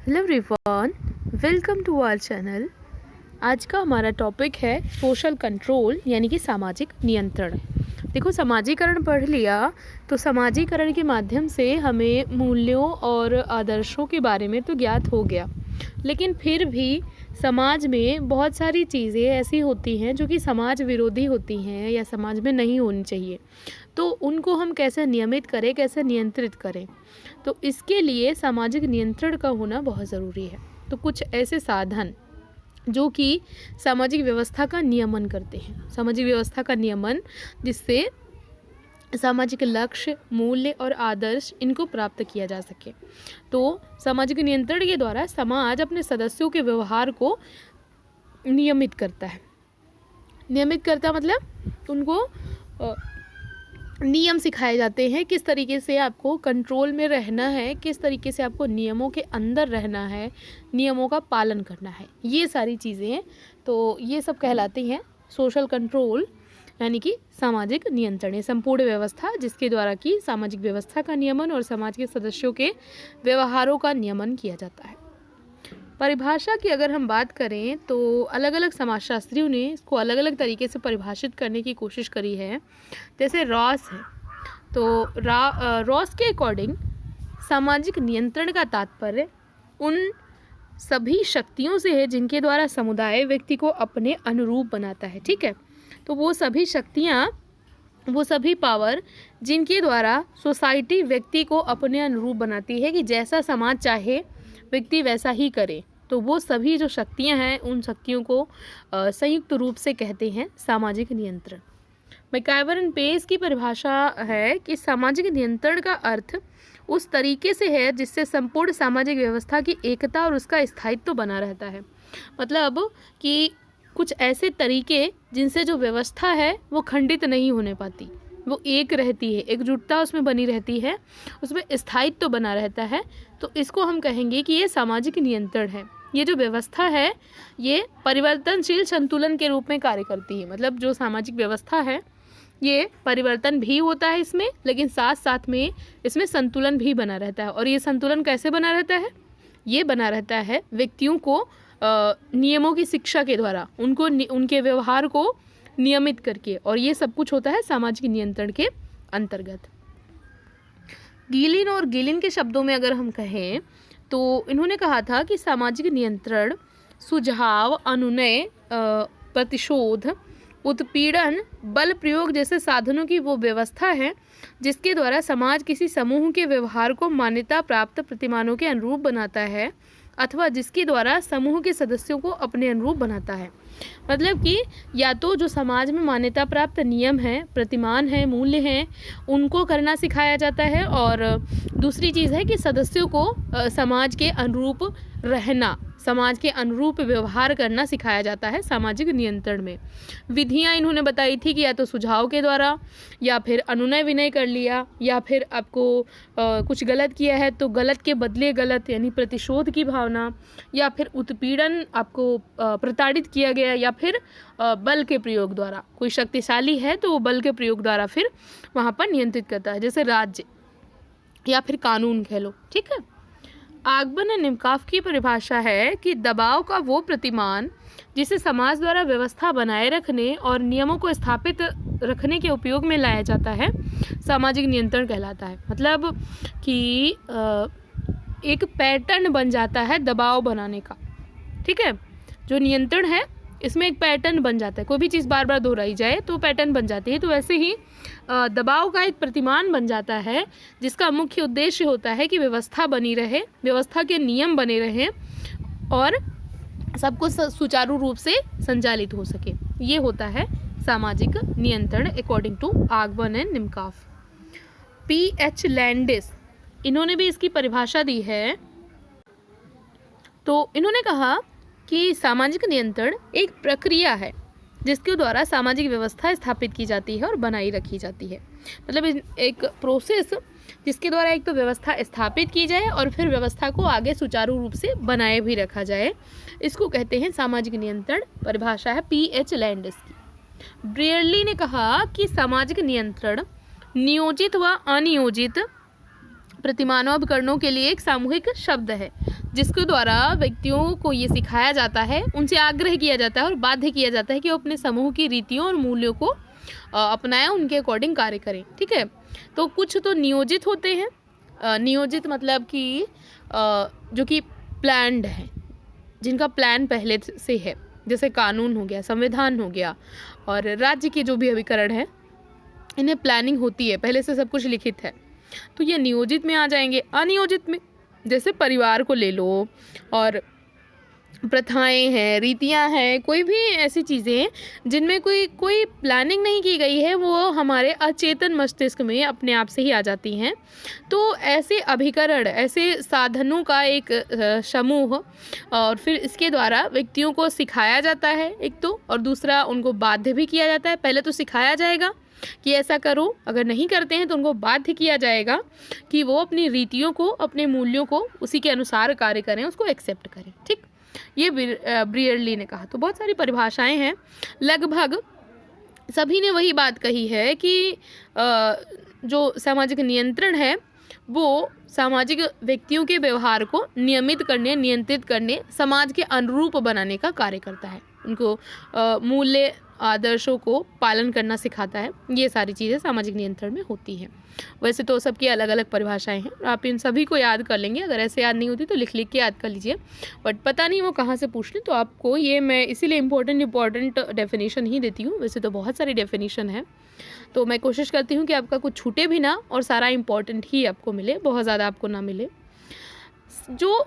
Hello everyone, welcome to our channel. आज का हमारा टॉपिक है सोशल कंट्रोल यानी कि सामाजिक नियंत्रण। देखो, समाजीकरण पढ़ लिया तो समाजीकरण के माध्यम से हमें मूल्यों और आदर्शों के बारे में तो ज्ञात हो गया, लेकिन फिर भी समाज में बहुत सारी चीज़ें ऐसी होती हैं जो कि समाज विरोधी होती हैं या समाज में नहीं होनी चाहिए। तो उनको हम कैसे नियमित करें, कैसे नियंत्रित करें, तो इसके लिए सामाजिक नियंत्रण का होना बहुत ज़रूरी है। तो कुछ ऐसे साधन जो कि सामाजिक व्यवस्था का नियमन करते हैं, सामाजिक व्यवस्था का नियमन, जिससे सामाजिक लक्ष्य, मूल्य और आदर्श इनको प्राप्त किया जा सके। तो सामाजिक नियंत्रण के द्वारा समाज अपने सदस्यों के व्यवहार को नियमित करता है। नियमित करता मतलब उनको नियम सिखाए जाते हैं, किस तरीके से आपको कंट्रोल में रहना है, किस तरीके से आपको नियमों के अंदर रहना है, नियमों का पालन करना है, ये सारी चीज़ें। तो ये सब कहलाती हैं सोशल कंट्रोल यानी कि सामाजिक नियंत्रण। ये संपूर्ण व्यवस्था जिसके द्वारा कि सामाजिक व्यवस्था का नियमन और समाज के सदस्यों के व्यवहारों का नियमन किया जाता है। परिभाषा की अगर हम बात करें तो अलग अलग समाजशास्त्रियों ने इसको अलग अलग तरीके से परिभाषित करने की कोशिश करी है। जैसे रॉस है, तो रॉस के अकॉर्डिंग सामाजिक नियंत्रण का तात्पर्य उन सभी शक्तियों से है जिनके द्वारा समुदाय व्यक्ति को अपने अनुरूप बनाता है। ठीक है, तो वो सभी शक्तियाँ, वो सभी पावर जिनके द्वारा सोसाइटी व्यक्ति को अपने अनुरूप बनाती है कि जैसा समाज चाहे व्यक्ति वैसा ही करे। तो वो सभी जो शक्तियां हैं, उन शक्तियों को संयुक्त रूप से कहते हैं सामाजिक नियंत्रण। मैकाइवर एंड पेस की परिभाषा है कि सामाजिक नियंत्रण का अर्थ उस तरीके से है जिससे संपूर्ण सामाजिक व्यवस्था की एकता और उसका स्थायित्व बना रहता है। मतलब कि कुछ ऐसे तरीके जिनसे जो व्यवस्था है वो खंडित नहीं होने पाती, वो एक रहती है, एकजुटता उसमें बनी रहती है, उसमें स्थायित्व बना रहता है। तो इसको हम कहेंगे कि ये सामाजिक नियंत्रण है। ये जो व्यवस्था है ये परिवर्तनशील संतुलन के रूप में कार्य करती है। मतलब जो सामाजिक व्यवस्था है ये परिवर्तन भी होता है इसमें, लेकिन साथ साथ में इसमें संतुलन भी बना रहता है। और ये संतुलन कैसे बना रहता है? ये बना रहता है व्यक्तियों को नियमों की शिक्षा के द्वारा, उनको उनके व्यवहार को नियमित करके, और ये सब कुछ होता है सामाजिक नियंत्रण के अंतर्गत। गीलिन और गिलिन के शब्दों में अगर हम कहें तो इन्होंने कहा था कि सामाजिक नियंत्रण सुझाव, अनुनय, प्रतिशोध, उत्पीड़न, बल प्रयोग जैसे साधनों की वो व्यवस्था है जिसके द्वारा समाज किसी समूह के व्यवहार को मान्यता प्राप्त प्रतिमानों के अनुरूप बनाता है अथवा जिसके द्वारा समूह के सदस्यों को अपने अनुरूप बनाता है। मतलब कि या तो जो समाज में मान्यता प्राप्त नियम हैं, प्रतिमान हैं, मूल्य हैं, उनको करना सिखाया जाता है, और दूसरी चीज़ है कि सदस्यों को समाज के अनुरूप रहना, समाज के अनुरूप व्यवहार करना सिखाया जाता है सामाजिक नियंत्रण में। विधियाँ इन्होंने बताई थी कि या तो सुझाव के द्वारा, या फिर अनुनय विनय कर लिया, या फिर आपको कुछ गलत किया है तो गलत के बदले गलत यानी प्रतिशोध की भावना, या फिर उत्पीड़न, आपको प्रताड़ित किया गया, या फिर बल के प्रयोग द्वारा, कोई शक्तिशाली है तो वो बल के प्रयोग द्वारा फिर वहाँ पर नियंत्रित करता है, जैसे राज्य या फिर कानून कह लो। ठीक है, आगबन एंड निमकाफ की परिभाषा है कि दबाव का वो प्रतिमान जिसे समाज द्वारा व्यवस्था बनाए रखने और नियमों को स्थापित रखने के उपयोग में लाया जाता है, सामाजिक नियंत्रण कहलाता है। मतलब कि एक पैटर्न बन जाता है दबाव बनाने का। ठीक है, जो नियंत्रण है इसमें एक पैटर्न बन जाता है, कोई भी चीज़ बार बार दोहराई जाए तो पैटर्न बन जाती है। तो वैसे ही दबाव का एक प्रतिमान बन जाता है जिसका मुख्य उद्देश्य होता है कि व्यवस्था बनी रहे, व्यवस्था के नियम बने रहें और सब कुछ सुचारू रूप से संचालित हो सके। ये होता है सामाजिक नियंत्रण according to Ogburn and Nimkoff. P.H. Landis, इन्होंने भी इसकी परिभाषा दी है। तो इन्होंने कहा कि सामाजिक नियंत्रण एक प्रक्रिया है जिसके द्वारा सामाजिक व्यवस्था स्थापित की जाती है और बनाई रखी जाती है। मतलब एक प्रोसेस जिसके द्वारा एक तो व्यवस्था स्थापित की जाए और फिर व्यवस्था को आगे सुचारू रूप से बनाए भी रखा जाए, इसको कहते हैं सामाजिक नियंत्रण। परिभाषा है P.H. लैंडिस की। ब्रियरली ने कहा कि सामाजिक नियंत्रण नियोजित व अनियोजित प्रतिमानोपकरणों के लिए एक सामूहिक शब्द है जिसके द्वारा व्यक्तियों को ये सिखाया जाता है, उनसे आग्रह किया जाता है और बाध्य किया जाता है कि वो अपने समूह की रीतियों और मूल्यों को अपनाएं, उनके अकॉर्डिंग कार्य करें। ठीक है, तो कुछ तो नियोजित होते हैं। नियोजित मतलब कि जो कि प्लान्ड है, जिनका प्लान पहले से है, जैसे कानून हो गया, संविधान हो गया और राज्य के जो भी अभिकरण है, इन्हें प्लानिंग होती है, पहले से सब कुछ लिखित है, तो ये नियोजित में आ जाएंगे। अनियोजित में जैसे परिवार को ले लो और प्रथाएं हैं, रीतियां हैं, कोई भी ऐसी चीज़ें जिनमें कोई प्लानिंग नहीं की गई है, वो हमारे अचेतन मस्तिष्क में अपने आप से ही आ जाती हैं। तो ऐसे अभिकरण, ऐसे साधनों का एक समूह, और फिर इसके द्वारा व्यक्तियों को सिखाया जाता है एक तो, और दूसरा उनको बाध्य भी किया जाता है। पहले तो सिखाया जाएगा कि ऐसा करो, अगर नहीं करते हैं तो उनको बाध्य किया जाएगा कि वो अपनी रीतियों को, अपने मूल्यों को उसी के अनुसार कार्य करें, उसको एक्सेप्ट करें। ठीक, ये ब्रियरली ने कहा। तो बहुत सारी परिभाषाएं हैं, लगभग सभी ने वही बात कही है कि जो सामाजिक नियंत्रण है वो सामाजिक व्यक्तियों के व्यवहार को नियमित करने, नियंत्रित करने, समाज के अनुरूप बनाने का कार्य करता है, उनको मूल्य आदर्शों को पालन करना सिखाता है। ये सारी चीज़ें सामाजिक नियंत्रण में होती हैं। वैसे तो सबकी अलग अलग परिभाषाएं हैं, आप इन सभी को याद कर लेंगे, अगर ऐसे याद नहीं होती तो लिख के याद कर लीजिए, बट पता नहीं वो कहाँ से पूछ लें, तो आपको ये मैं इसीलिए इम्पोर्टेंट डेफिनेशन ही देती हूँ। वैसे तो बहुत सारी डेफिनेशन है, तो मैं कोशिश करती हूँ कि आपका कुछ छूटे भी ना और सारा इम्पोर्टेंट ही आपको मिले, बहुत ज़्यादा आपको ना मिले। जो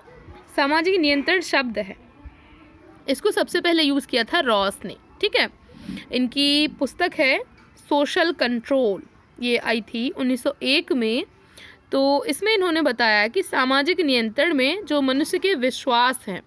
सामाजिक नियंत्रण शब्द है, इसको सबसे पहले यूज़ किया था रॉस ने। ठीक है, इनकी पुस्तक है सोशल कंट्रोल, ये आई थी 1901 में। तो इसमें इन्होंने बताया कि सामाजिक नियंत्रण में जो मनुष्य के विश्वास हैं,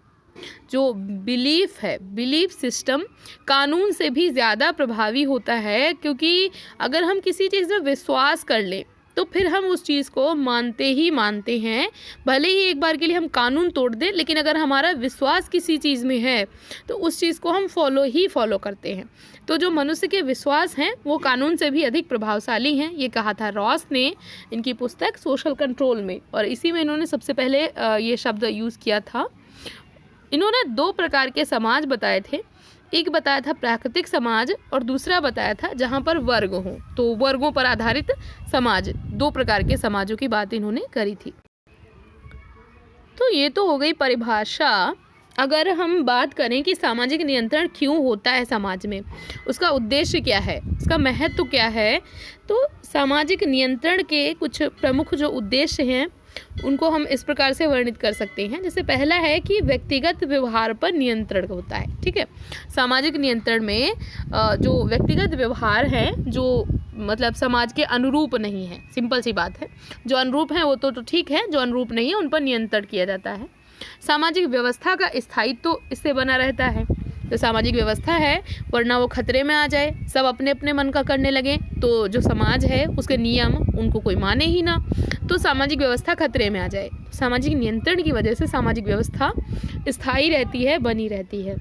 जो बिलीफ है, बिलीफ सिस्टम कानून से भी ज़्यादा प्रभावी होता है, क्योंकि अगर हम किसी चीज़ में विश्वास कर लें तो फिर हम उस चीज़ को मानते ही मानते हैं, भले ही एक बार के लिए हम कानून तोड़ दें, लेकिन अगर हमारा विश्वास किसी चीज़ में है तो उस चीज़ को हम फॉलो करते हैं। तो जो मनुष्य के विश्वास हैं वो कानून से भी अधिक प्रभावशाली हैं, ये कहा था रॉस ने इनकी पुस्तक सोशल कंट्रोल में, और इसी में इन्होंने सबसे पहले ये शब्द यूज़ किया था। इन्होंने 2 प्रकार के समाज बताए थे, एक बताया था प्राकृतिक समाज और दूसरा बताया था जहाँ पर वर्ग हों, तो वर्गों पर आधारित समाज, 2 प्रकार के समाजों की बात इन्होंने करी थी। तो ये तो हो गई परिभाषा। अगर हम बात करें कि सामाजिक नियंत्रण क्यों होता है समाज में, उसका उद्देश्य क्या है, उसका महत्व क्या है, तो सामाजिक नियंत्रण के कुछ प्रमुख जो उद्देश्य हैं उनको हम इस प्रकार से वर्णित कर सकते हैं। जैसे पहला है कि व्यक्तिगत व्यवहार पर नियंत्रण होता है। ठीक है, सामाजिक नियंत्रण में जो व्यक्तिगत व्यवहार है, जो मतलब समाज के अनुरूप नहीं है, सिंपल सी बात है, जो अनुरूप है वो तो ठीक है, जो अनुरूप नहीं है उन पर नियंत्रण किया जाता है। सामाजिक व्यवस्था का स्थायित्व तो इससे बना रहता है, तो सामाजिक व्यवस्था है वरना वो खतरे में आ जाए, सब अपने अपने मन का करने लगे तो जो समाज है उसके नियम उनको कोई माने ही ना, तो सामाजिक व्यवस्था खतरे में आ जाए। सामाजिक नियंत्रण की वजह से सामाजिक व्यवस्था स्थायी रहती है, बनी रहती है।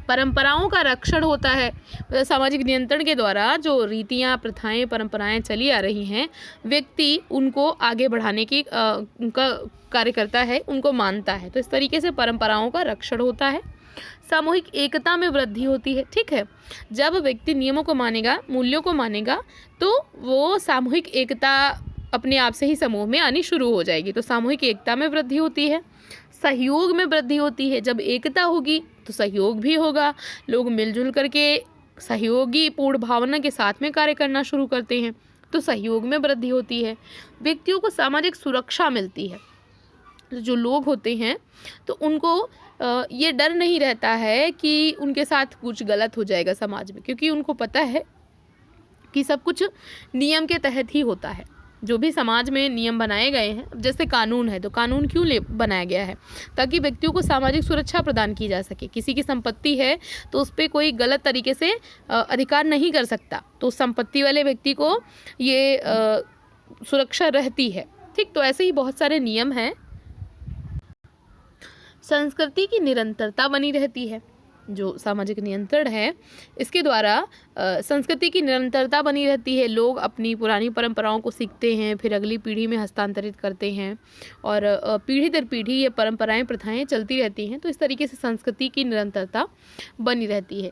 परंपराओं का रक्षण होता है, मतलब सामाजिक नियंत्रण के द्वारा जो रीतियाँ, प्रथाएं, परंपराएं चली आ रही हैं, व्यक्ति उनको आगे बढ़ाने की उनका कार्य करता है, उनको मानता है, तो इस तरीके से परंपराओं का रक्षण होता है। सामूहिक एकता में वृद्धि होती है। ठीक है, जब व्यक्ति नियमों को मानेगा, मूल्यों को मानेगा, तो वो सामूहिक एकता अपने आप से ही समूह में आनी शुरू हो जाएगी, तो सामूहिक एकता में वृद्धि होती है। सहयोग में वृद्धि होती है, जब एकता होगी तो सहयोग भी होगा, लोग मिलजुल करके सहयोगी पूर्ण भावना के साथ में कार्य करना शुरू करते हैं, तो सहयोग में वृद्धि होती है। व्यक्तियों को सामाजिक सुरक्षा मिलती है, जो लोग होते हैं तो उनको ये डर नहीं रहता है कि उनके साथ कुछ गलत हो जाएगा समाज में, क्योंकि उनको पता है कि सब कुछ नियम के तहत ही होता है। जो भी समाज में नियम बनाए गए हैं, जैसे कानून है, तो कानून क्यों बनाया गया है, ताकि व्यक्तियों को सामाजिक सुरक्षा प्रदान की जा सके। किसी की संपत्ति है तो उस पर कोई गलत तरीके से अधिकार नहीं कर सकता, तो संपत्ति वाले व्यक्ति को ये सुरक्षा रहती है। ठीक, तो ऐसे ही बहुत सारे नियम हैं। संस्कृति की निरंतरता बनी रहती है, जो सामाजिक नियंत्रण है इसके द्वारा संस्कृति की निरंतरता बनी रहती है। लोग अपनी पुरानी परंपराओं को सीखते हैं, फिर अगली पीढ़ी में हस्तांतरित करते हैं और पीढ़ी दर पीढ़ी ये परंपराएं प्रथाएं चलती रहती हैं। तो इस तरीके से संस्कृति की निरंतरता बनी रहती है।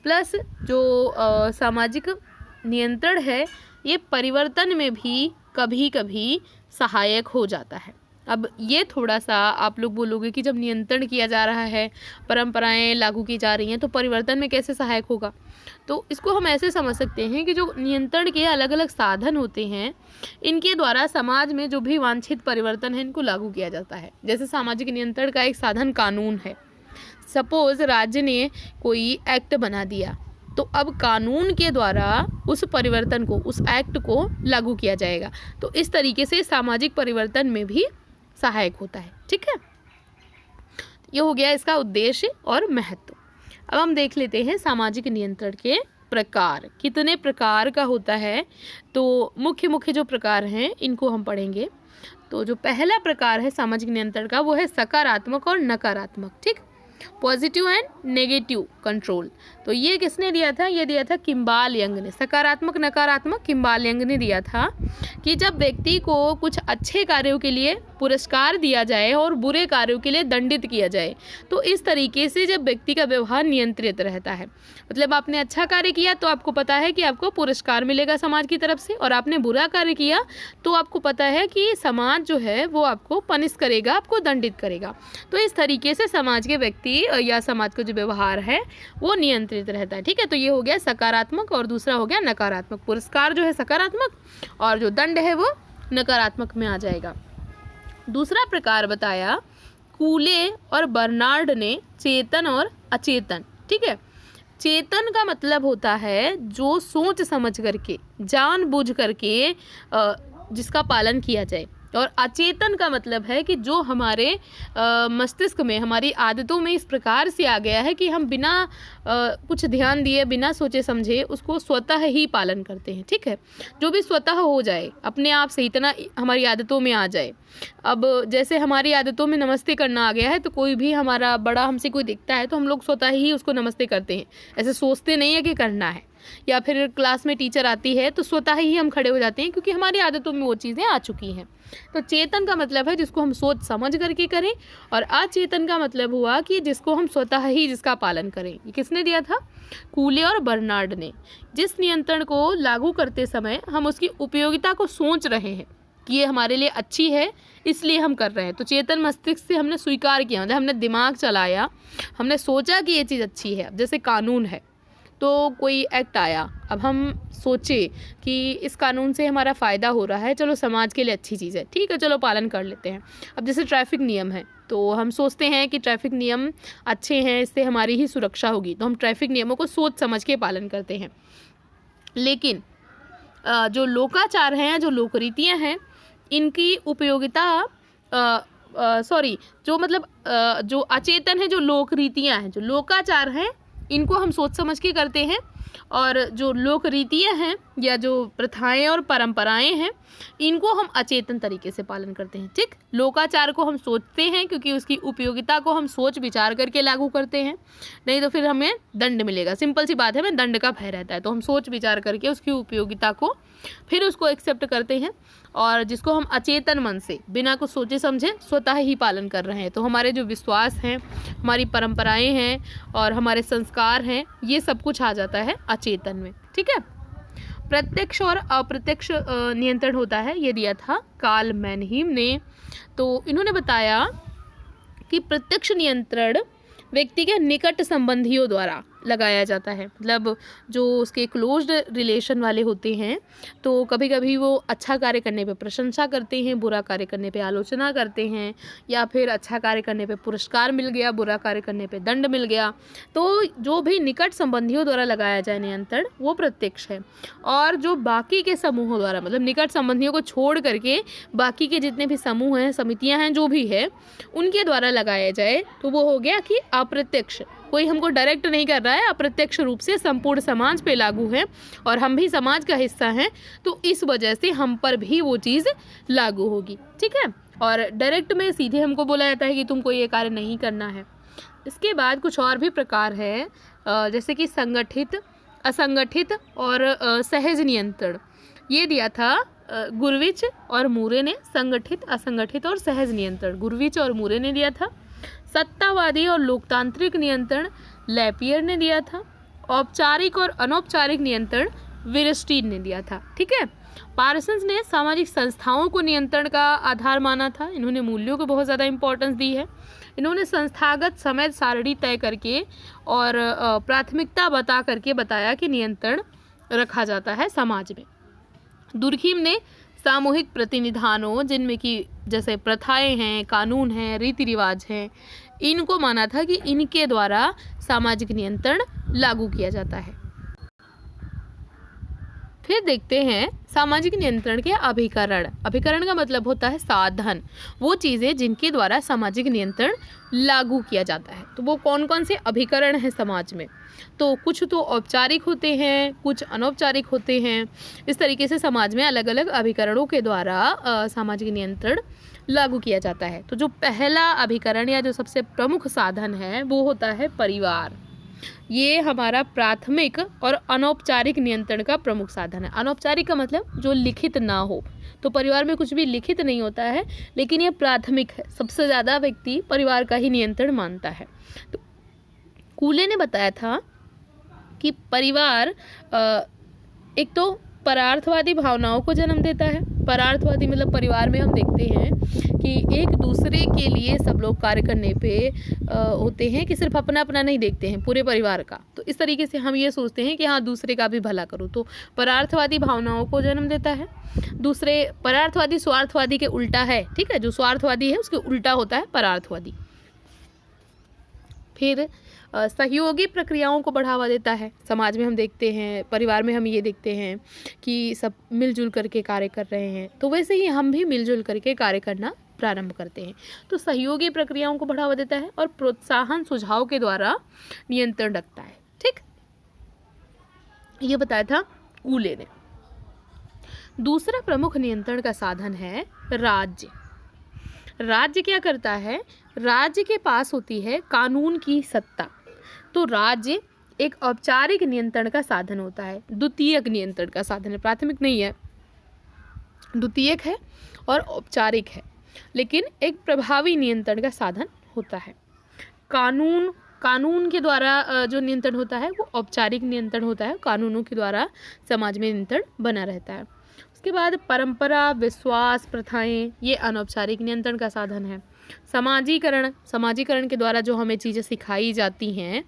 प्लस जो सामाजिक नियंत्रण है ये परिवर्तन में भी कभी कभी सहायक हो जाता है। अब ये थोड़ा सा आप लोग बोलोगे कि जब नियंत्रण किया जा रहा है, परंपराएं लागू की जा रही हैं, तो परिवर्तन में कैसे सहायक होगा? तो इसको हम ऐसे समझ सकते हैं कि जो नियंत्रण के अलग अलग साधन होते हैं, इनके द्वारा समाज में जो भी वांछित परिवर्तन है इनको लागू किया जाता है। जैसे सामाजिक नियंत्रण का एक साधन कानून है। सपोज राज्य ने कोई एक्ट बना दिया, तो अब कानून के द्वारा उस परिवर्तन को, उस एक्ट को लागू किया जाएगा। तो इस तरीके से सामाजिक परिवर्तन में भी सहायक होता है। ठीक है, ये हो गया इसका उद्देश्य और महत्व। अब हम देख लेते हैं सामाजिक नियंत्रण के प्रकार, कितने प्रकार का होता है। तो मुख्य जो प्रकार हैं इनको हम पढ़ेंगे। तो जो पहला प्रकार है सामाजिक नियंत्रण का वो है सकारात्मक और नकारात्मक। ठीक, पॉजिटिव एंड नेगेटिव कंट्रोल। तो ये किसने दिया था? ये दिया था किम्बाल यंग ने। सकारात्मक नकारात्मक किम्बाल यंग ने दिया था कि जब व्यक्ति को कुछ अच्छे कार्यों के लिए पुरस्कार दिया जाए और बुरे कार्यों के लिए दंडित किया जाए, तो इस तरीके से जब व्यक्ति का व्यवहार नियंत्रित रहता है। मतलब आपने अच्छा कार्य किया तो आपको पता है कि आपको पुरस्कार मिलेगा समाज की तरफ से, और आपने बुरा कार्य किया तो आपको पता है कि समाज जो है वो आपको पनिश करेगा, आपको दंडित करेगा। तो इस तरीके से समाज के व्यक्ति या समाज का जो व्यवहार है वो नियंत्रित रहता है। ठीक है, तो ये हो गया सकारात्मक और दूसरा हो गया नकारात्मक। पुरस्कार जो है सकारात्मक और जो दंड है वो नकारात्मक में आ जाएगा। दूसरा प्रकार बताया कूले और बर्नार्ड ने, चेतन और अचेतन। ठीक है, चेतन का मतलब होता है जो सोच समझ करके, जानबूझ करके जिसका पालन किया जाए, और अचेतन का मतलब है कि जो हमारे मस्तिष्क में, हमारी आदतों में इस प्रकार से आ गया है कि हम बिना कुछ ध्यान दिए, बिना सोचे समझे उसको स्वतः ही पालन करते हैं। ठीक है, जो भी स्वतः हो जाए, अपने आप से इतना हमारी आदतों में आ जाए। अब जैसे हमारी आदतों में नमस्ते करना आ गया है, तो कोई भी हमारा बड़ा हमसे कोई दिखता है तो हम लोग स्वतः ही उसको नमस्ते करते हैं, ऐसे सोचते नहीं है कि करना है। या फिर क्लास में टीचर आती है तो स्वतः ही हम खड़े हो जाते हैं, क्योंकि हमारी आदतों में वो चीज़ें आ चुकी हैं। तो चेतन का मतलब है जिसको हम सोच समझ करके करें, और अचेतन का मतलब हुआ कि जिसको हम स्वतः ही जिसका पालन करें। ये किसने दिया था? कूले और बर्नार्ड ने। जिस नियंत्रण को लागू करते समय हम उसकी उपयोगिता को सोच रहे हैं कि ये हमारे लिए अच्छी है, इसलिए हम कर रहे हैं। तो चेतन मस्तिष्क से हमने स्वीकार किया, मतलब हमने दिमाग चलाया, हमने सोचा कि ये चीज़ अच्छी है। जैसे कानून है, तो कोई एक्ट आया, अब हम सोचे कि इस कानून से हमारा फ़ायदा हो रहा है, चलो समाज के लिए अच्छी चीज़ है, ठीक है चलो पालन कर लेते हैं। अब जैसे ट्रैफिक नियम है, तो हम सोचते हैं कि ट्रैफिक नियम अच्छे हैं, इससे हमारी ही सुरक्षा होगी, तो हम ट्रैफिक नियमों को सोच समझ के पालन करते हैं। लेकिन जो लोकाचार हैं, जो लोकरीतियाँ हैं, इनकी उपयोगिता जो अचेतन है, जो लोकरीतियाँ हैं, जो लोकाचार हैं, इनको हम सोच समझ के करते हैं, और जो लोक रीतियाँ हैं या जो प्रथाएं और परंपराएं हैं, इनको हम अचेतन तरीके से पालन करते हैं। ठीक, लोकाचार को हम सोचते हैं क्योंकि उसकी उपयोगिता को हम सोच विचार करके लागू करते हैं, नहीं तो फिर हमें दंड मिलेगा। सिंपल सी बात है, हमें दंड का भय रहता है, तो हम सोच विचार करके उसकी उपयोगिता को फिर उसको एक्सेप्ट करते हैं। और जिसको हम अचेतन मन से बिना कुछ सोचे समझे स्वतः ही पालन कर रहे हैं, तो हमारे जो विश्वास हैं, हमारी परंपराएं हैं और हमारे संस्कार हैं, ये सब कुछ आ जाता है अचेतन में। ठीक है, प्रत्यक्ष और अप्रत्यक्ष नियंत्रण होता है, ये दिया था कार्ल मैनहीम ने। तो इन्होंने बताया कि प्रत्यक्ष नियंत्रण व्यक्ति के निकट संबंधियों द्वारा लगाया जाता है। मतलब जो उसके क्लोज्ड रिलेशन वाले होते हैं, तो कभी कभी वो अच्छा कार्य करने पे प्रशंसा करते हैं, बुरा कार्य करने पे आलोचना करते हैं, या फिर अच्छा कार्य करने पे पुरस्कार मिल गया, बुरा कार्य करने पे दंड मिल गया। तो जो भी निकट संबंधियों द्वारा लगाया जाए नियंत्रण, वो प्रत्यक्ष है। और जो बाकी के समूहों द्वारा, मतलब निकट संबंधियों को छोड़ करके बाकी के जितने भी समूह हैं, समितियाँ हैं, जो भी है, उनके द्वारा लगाया जाए, तो वो हो गया कि अप्रत्यक्ष। कोई हमको डायरेक्ट नहीं कर रहा है, अप्रत्यक्ष रूप से संपूर्ण समाज पे लागू है, और हम भी समाज का हिस्सा हैं, तो इस वजह से हम पर भी वो चीज़ लागू होगी। ठीक है, और डायरेक्ट में सीधे हमको बोला जाता है कि तुमको ये कार्य नहीं करना है, इसके बाद कुछ और भी प्रकार है, जैसे कि संगठित, असंगठित और सहज नियंत्रण। ये दिया था गुरविच और मूरे ने, संगठित, असंगठित और सहज नियंत्रण गुरविच और मूरे ने दिया था। सत्तावादी और लोकतांत्रिक नियंत्रण लैपियर ने दिया था। औपचारिक और अनौपचारिक नियंत्रण विरस्टीन ने दिया था। ठीक है, पार्सन्स ने सामाजिक संस्थाओं को नियंत्रण का आधार माना था। इन्होंने मूल्यों को बहुत ज़्यादा इंपॉर्टेंस दी है। इन्होंने संस्थागत समय सारणी तय करके और प्राथमिकता बता करके बताया कि नियंत्रण रखा जाता है समाज में। दुर्खीम ने सामूहिक प्रतिनिधानों, जिनमें कि जैसे प्रथाएं हैं, कानून हैं, रीति रिवाज हैं, इनको माना था कि इनके द्वारा सामाजिक नियंत्रण लागू किया जाता है। फिर देखते हैं सामाजिक नियंत्रण के अभिकरण। अभिकरण का मतलब होता है साधन, वो चीज़ें जिनके द्वारा सामाजिक नियंत्रण लागू किया जाता है। तो वो कौन कौन से अभिकरण हैं समाज में? तो कुछ तो औपचारिक होते हैं, कुछ अनौपचारिक होते हैं। इस तरीके से समाज में अलग अलग अभिकरणों के द्वारा सामाजिक नियंत्रण लागू किया जाता है। तो जो पहला अभिकरण या जो सबसे प्रमुख साधन है वो होता है परिवार। ये हमारा प्राथमिक और अनौपचारिक नियंत्रण का प्रमुख साधन है। अनौपचारिक का मतलब जो लिखित ना हो, तो परिवार में कुछ भी लिखित नहीं होता है, लेकिन ये प्राथमिक है। सबसे ज़्यादा व्यक्ति परिवार का ही नियंत्रण मानता है। तो कूले ने बताया था कि परिवार एक तो परार्थवादी भावनाओं को जन्म देता है। परार्थवादी मतलब परिवार में हम देखते हैं कि एक दूसरे के लिए सब लोग कार्य करने पे होते हैं, कि सिर्फ अपना अपना नहीं देखते हैं, पूरे परिवार का। तो इस तरीके से हम ये सोचते हैं कि हाँ, दूसरे का भी भला करो। तो परार्थवादी भावनाओं को जन्म देता है। दूसरे, परार्थवादी स्वार्थवादी के उल्टा है। ठीक है, जो स्वार्थवादी है उसके उल्टा होता है परार्थवादी। फिर सहयोगी प्रक्रियाओं को बढ़ावा देता है। समाज में हम देखते हैं, परिवार में हम ये देखते हैं कि सब मिलजुल करके कार्य कर रहे हैं, तो वैसे ही हम भी मिलजुल करके कार्य करना प्रारंभ करते हैं। तो सहयोगी प्रक्रियाओं को बढ़ावा देता है और प्रोत्साहन सुझाव के द्वारा नियंत्रण रखता है। ठीक, ये बताया था कूले ने। दूसरा प्रमुख नियंत्रण का साधन है राज्य। राज्य क्या करता है? राज्य के पास होती है कानून की सत्ता। तो राज्य एक औपचारिक नियंत्रण का साधन होता है, द्वितीयक नियंत्रण का साधन है। प्राथमिक नहीं है, द्वितीयक है और औपचारिक है, लेकिन एक प्रभावी नियंत्रण का साधन होता है। कानून के द्वारा जो नियंत्रण होता है वो औपचारिक नियंत्रण होता है। कानूनों के द्वारा समाज में नियंत्रण बना रहता है। उसके बाद परंपरा, विश्वास, प्रथाएं, ये अनौपचारिक नियंत्रण का साधन है। समाजीकरण के द्वारा जो हमें चीज़ें सिखाई जाती हैं,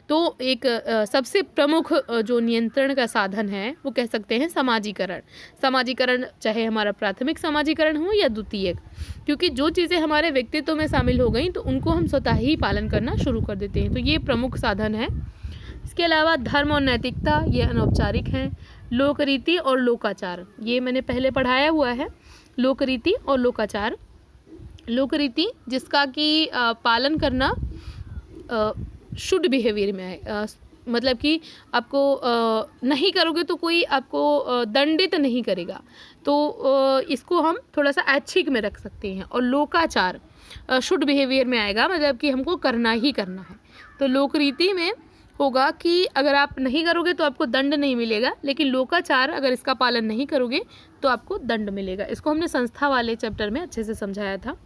तो एक सबसे प्रमुख जो नियंत्रण का साधन है वो कह सकते हैं समाजीकरण, चाहे हमारा प्राथमिक समाजीकरण हो या द्वितीयक, क्योंकि जो चीज़ें हमारे व्यक्तित्व में शामिल हो गई तो उनको हम स्वतः ही पालन करना शुरू कर देते हैं। तो ये प्रमुख साधन है। इसके अलावा धर्म और नैतिकता, ये अनौपचारिक हैं। लोकरीति और लोकाचार, ये मैंने पहले पढ़ाया हुआ है। लोकरीति और लोकाचार, लोकरीति जिसका कि पालन करना शुड बिहेवियर में है, मतलब कि आपको नहीं करोगे तो कोई आपको दंडित नहीं करेगा, तो इसको हम थोड़ा सा ऐच्छिक में रख सकते हैं। और लोकाचार शुड बिहेवियर में आएगा, मतलब कि हमको करना ही करना है। तो लोकरीति में होगा कि अगर आप नहीं करोगे तो आपको दंड नहीं मिलेगा, लेकिन लोकाचार अगर इसका पालन नहीं करोगे तो आपको दंड मिलेगा। इसको हमने संस्था वाले चैप्टर में अच्छे से समझाया था।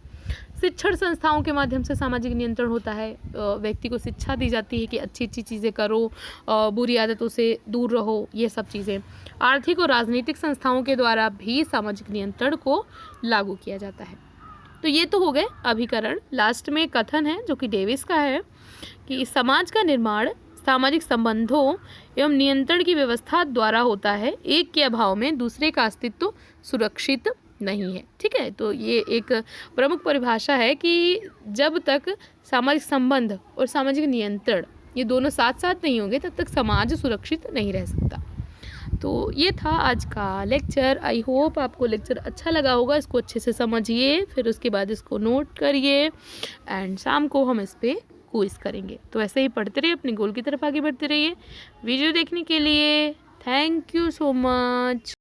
शिक्षण संस्थाओं के माध्यम से सामाजिक नियंत्रण होता है। व्यक्ति को शिक्षा दी जाती है कि अच्छी अच्छी चीज़ें करो, बुरी आदतों से दूर रहो, ये सब चीज़ें। आर्थिक और राजनीतिक संस्थाओं के द्वारा भी सामाजिक नियंत्रण को लागू किया जाता है। तो ये तो हो गए अभिकरण। लास्ट में कथन है जो कि डेविस का है कि समाज का निर्माण सामाजिक संबंधों एवं नियंत्रण की व्यवस्था द्वारा होता है। एक के अभाव में दूसरे का अस्तित्व सुरक्षित नहीं है। ठीक है, तो ये एक प्रमुख परिभाषा है कि जब तक सामाजिक संबंध और सामाजिक नियंत्रण ये दोनों साथ साथ नहीं होंगे तब तक समाज सुरक्षित नहीं रह सकता। तो ये था आज का लेक्चर। आई होप आपको लेक्चर अच्छा लगा होगा। इसको अच्छे से समझिए, फिर उसके बाद इसको नोट करिए एंड शाम को हम इस पर क्विज करेंगे। तो ऐसे ही पढ़ते रहिए, अपने गोल की तरफ आगे बढ़ते रहिए। वीडियो देखने के लिए थैंक यू सो मच।